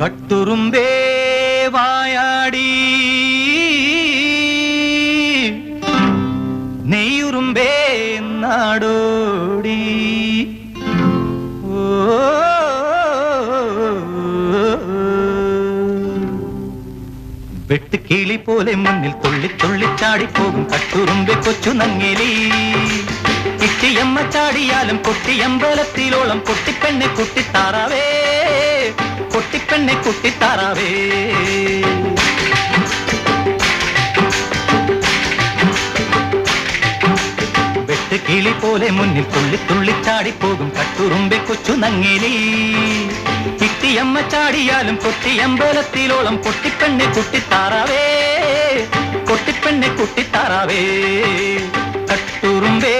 കട്ടുറുമ്പേ വായാടി നെയ്യുറുമ്പേ നാടോടി വെട്ടുകിളി പോലെ മുന്നിൽ തുള്ളി തുള്ളിച്ചാടിപ്പോകും കട്ടുറുമ്പെ കൊച്ചു നങ്ങേലി കിട്ടിയമ്മ ചാടിയാലും കൊട്ടിയമ്പലത്തിലോളം കൊട്ടിപ്പെണ്ണെ കുട്ടിത്താറാവേ കൊട്ടിപ്പെണ്ണെ കുട്ടിത്താറാവേ വെട്ടുകിളി പോലെ മുന്നിൽ തുള്ളി തുള്ളിച്ചാടിപ്പോകും കട്ടുറുമ്പെ കൊച്ചു നങ്ങേലി കിട്ടിയമ്മ ചാടിയാലും കൊട്ടിയമ്പലത്തിലോളം കൊട്ടിപ്പെണ്ണെ കുട്ടിത്താറാവേ കൊട്ടിപ്പെണ്ണെ കുട്ടിത്താറാവേ കട്ടുറുമ്പേ